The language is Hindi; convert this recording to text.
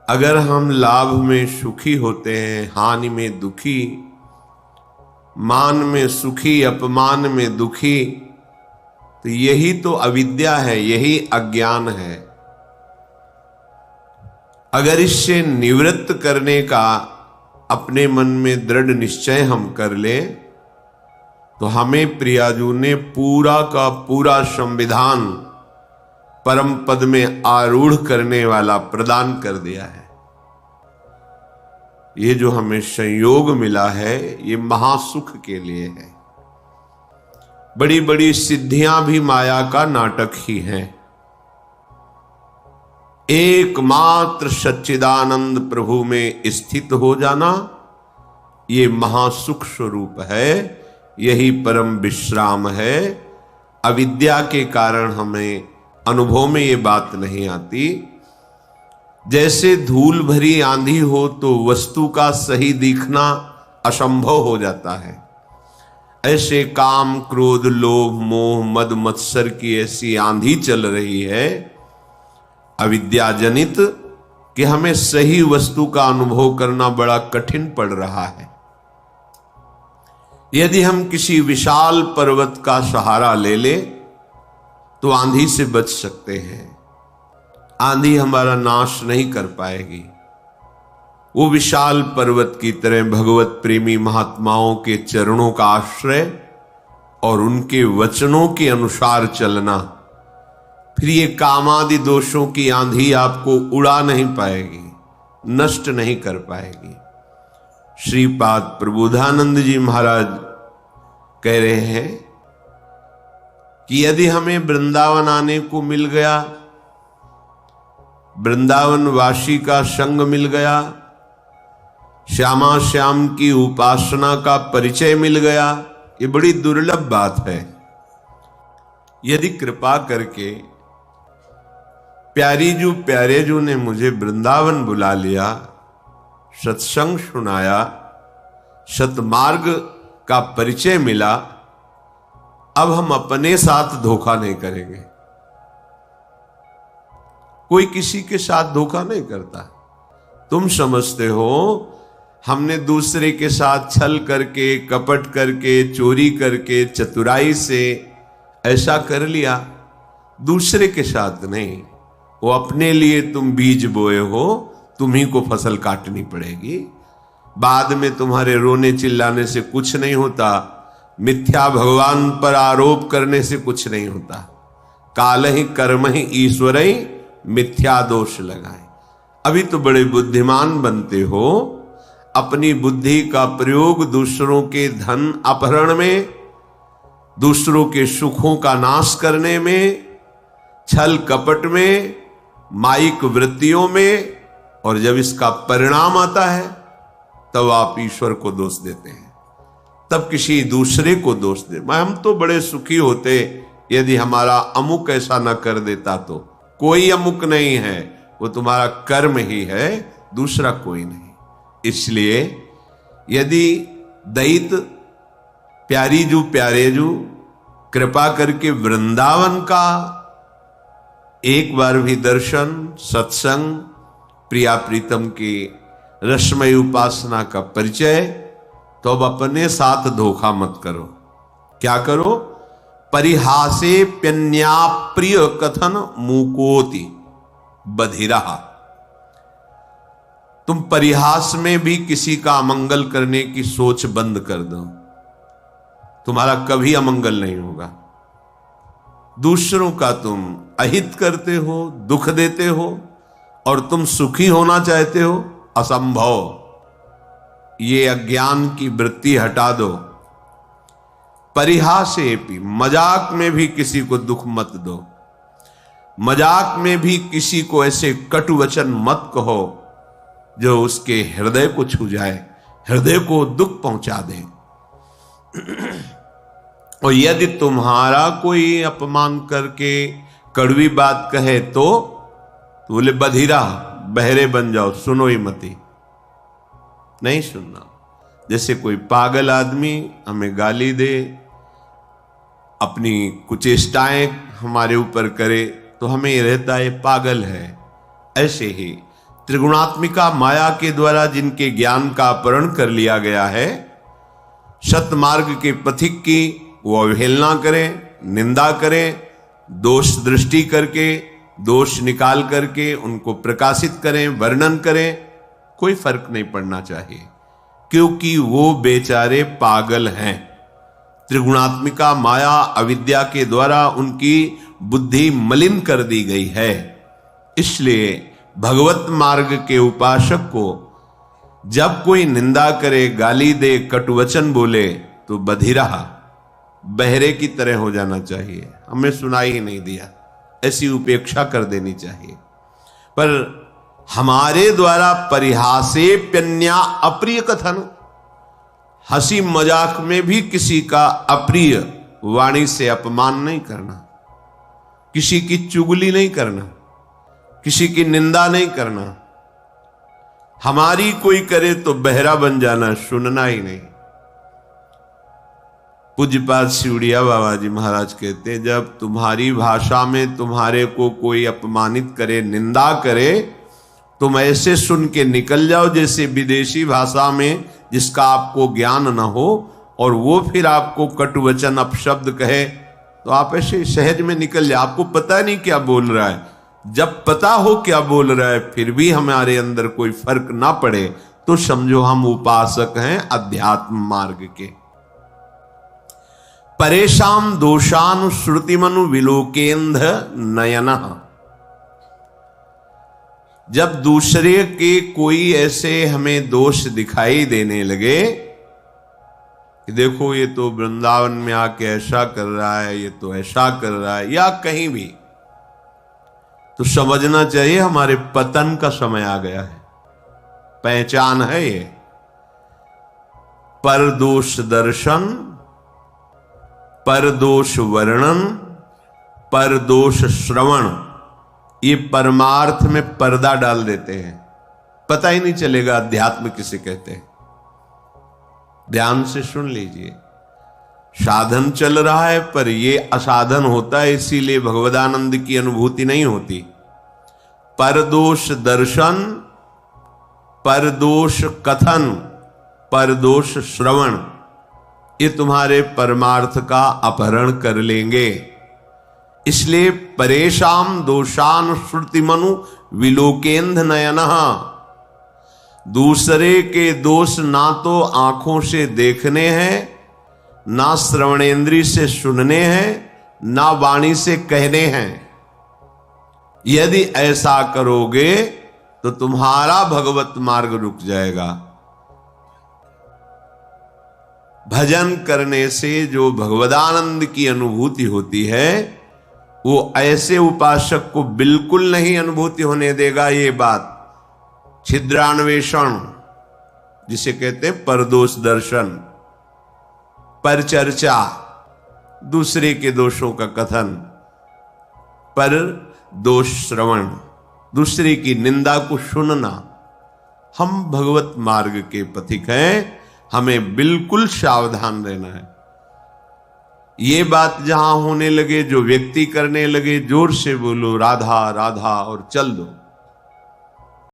अगर हम लाभ में सुखी होते हैं, हानि में दुखी, मान में सुखी, अपमान में दुखी, तो यही तो अविद्या है, यही अज्ञान है। अगर इससे निवृत्त करने का अपने मन में दृढ़ निश्चय हम कर लें तो हमें प्रियाजू ने पूरा का पूरा संविधान परम पद में आरूढ़ करने वाला प्रदान कर दिया है। ये जो हमें संयोग मिला है ये महासुख के लिए है। बड़ी बड़ी सिद्धियां भी माया का नाटक ही हैं। एकमात्र सच्चिदानंद प्रभु में स्थित हो जाना ये महासुख स्वरूप है, यही परम विश्राम है। अविद्या के कारण हमें अनुभव में ये बात नहीं आती। जैसे धूल भरी आंधी हो तो वस्तु का सही दिखना असंभव हो जाता है, ऐसे काम क्रोध लोभ मोह मद मत्सर की ऐसी आंधी चल रही है अविद्या जनित कि हमें सही वस्तु का अनुभव करना बड़ा कठिन पड़ रहा है। यदि हम किसी विशाल पर्वत का सहारा ले ले तो आंधी से बच सकते हैं। आंधी हमारा नाश नहीं कर पाएगी। वो विशाल पर्वत की तरह भगवत प्रेमी महात्माओं के चरणों का आश्रय और उनके वचनों के अनुसार चलना, फिर ये कामादि दोषों की आंधी आपको उड़ा नहीं पाएगी, नष्ट नहीं कर पाएगी। श्रीपाद प्रबोधानंद जी महाराज कह रहे हैं कि यदि हमें वृंदावन आने को मिल गया, वृंदावन वासी का संग मिल गया, श्यामा श्याम की उपासना का परिचय मिल गया, ये बड़ी दुर्लभ बात है। यदि कृपा करके प्यारे जू ने मुझे वृंदावन बुला लिया, सत्संग सुनाया, सतमार्ग का परिचय मिला, अब हम अपने साथ धोखा नहीं करेंगे। कोई किसी के साथ धोखा नहीं करता। तुम समझते हो हमने दूसरे के साथ छल करके, कपट करके, चोरी करके, चतुराई से ऐसा कर लिया, दूसरे के साथ नहीं। वो अपने लिए तुम बीज बोए हो, तुम्ही को फसल काटनी पड़ेगी। बाद में तुम्हारे रोने चिल्लाने से कुछ नहीं होता, मिथ्या भगवान पर आरोप करने से कुछ नहीं होता। काल ही कर्म ही ईश्वर ही मिथ्या दोष लगाए। अभी तो बड़े बुद्धिमान बनते हो, अपनी बुद्धि का प्रयोग दूसरों के धन अपहरण में, दूसरों के सुखों का नाश करने में, छल कपट में, माइक वृत्तियों में, और जब इसका परिणाम आता है तब आप ईश्वर को दोष देते हैं, तब किसी दूसरे को दोष दे। हम तो बड़े सुखी होते यदि हमारा अमुक ऐसा न कर देता। तो कोई अमुक नहीं है, वो तुम्हारा कर्म ही है, दूसरा कोई नहीं। इसलिए यदि दैत प्यारे जू कृपा करके वृंदावन का एक बार भी दर्शन, सत्संग, प्रिया प्रीतम की रसमय उपासना का परिचय, तो अब अपने साथ धोखा मत करो। क्या करो? परिहासे प्यन्या प्रिय कथन मूकोति बधिरा। तुम परिहास में भी किसी का अमंगल करने की सोच बंद कर दो, तुम्हारा कभी अमंगल नहीं होगा। दूसरों का तुम अहित करते हो, दुख देते हो, और तुम सुखी होना चाहते हो, असंभव। ये अज्ञान की वृत्ति हटा दो। परिहासे भी, मजाक में भी किसी को दुख मत दो, मजाक में भी किसी को ऐसे कटु वचन मत कहो जो उसके हृदय को छू जाए, हृदय को दुख पहुंचा दे। और यदि तुम्हारा कोई अपमान करके कड़वी बात कहे तो बोले बधिरा, बहरे बन जाओ, सुनो ही मती, नहीं सुनना। जैसे कोई पागल आदमी हमें गाली दे, अपनी कुचेष्टाएं हमारे ऊपर करे, तो हमें रहता है पागल है। ऐसे ही त्रिगुणात्मिका माया के द्वारा जिनके ज्ञान का अपहरण कर लिया गया है, सतमार्ग के पथिक की वो अवहेलना करें, निंदा करें, दोष दृष्टि करके, दोष निकाल करके उनको प्रकाशित करें, वर्णन करें, कोई फर्क नहीं पड़ना चाहिए, क्योंकि वो बेचारे पागल हैं। त्रिगुणात्मिका माया अविद्या के द्वारा उनकी बुद्धि मलिन कर दी गई है। इसलिए भगवत मार्ग के उपासक को जब कोई निंदा करे, गाली दे, कटुवचन बोले, तो बधिरा, बहरे की तरह हो जाना चाहिए, हमें सुनाई ही नहीं दिया, ऐसी उपेक्षा कर देनी चाहिए। पर हमारे द्वारा परिहासेप्यन्या अप्रिय कथन, हंसी मजाक में भी किसी का अप्रिय वाणी से अपमान नहीं करना, किसी की चुगली नहीं करना, किसी की निंदा नहीं करना। हमारी कोई करे तो बहरा बन जाना, सुनना ही नहीं। पूज्यपाद सिवड़िया बाबा जी महाराज कहते हैं, जब तुम्हारी भाषा में तुम्हारे को कोई अपमानित करे, निंदा करे, तुम ऐसे सुन के निकल जाओ जैसे विदेशी भाषा में जिसका आपको ज्ञान न हो, और वो फिर आपको कटुवचन अपशब्द कहे, तो आप ऐसे सहज में निकल जाओ। आपको पता नहीं क्या बोल रहा है। जब पता हो क्या बोल रहा है फिर भी हमारे अंदर कोई फर्क ना पड़े, तो समझो हम उपासक हैं अध्यात्म मार्ग के। परेशान दोषानुश्रुतिमनु विलोकेंद्र नयन, जब दूसरे के कोई ऐसे हमें दोष दिखाई देने लगे कि देखो ये तो वृंदावन में आके ऐसा कर रहा है, ये तो ऐसा कर रहा है, या कहीं भी, तो समझना चाहिए हमारे पतन का समय आ गया है। पहचान है ये, परदोष दर्शन, परदोष वर्णन, परदोष श्रवण, ये परमार्थ में पर्दा डाल देते हैं, पता ही नहीं चलेगा अध्यात्म किसे कहते हैं। ध्यान से सुन लीजिए, साधन चल रहा है पर ये असाधन होता है, इसीलिए भगवदानंद की अनुभूति नहीं होती। परदोष दर्शन, परदोष कथन, परदोष श्रवण, ये तुम्हारे परमार्थ का अपहरण कर लेंगे। इसलिए परेशान दोषान श्रुतिमनु विलोकेंद्र नयनः, दूसरे के दोष ना तो आंखों से देखने हैं, ना श्रवणेंद्री से सुनने हैं, ना वाणी से कहने हैं। यदि ऐसा करोगे तो तुम्हारा भगवत मार्ग रुक जाएगा। भजन करने से जो भगवदानंद की अनुभूति होती है वो ऐसे उपासक को बिल्कुल नहीं अनुभूति होने देगा। ये बात छिद्रान्वेषण जिसे कहते हैं, परदोष दर्शन, पर चर्चा, दूसरे के दोषों का कथन, पर दोष श्रवण, दूसरे की निंदा को सुनना। हम भगवत मार्ग के पथिक हैं, हमें बिल्कुल सावधान रहना है। ये बात जहां होने लगे, जो व्यक्ति करने लगे, जोर से बोलो राधा राधा और चल दो।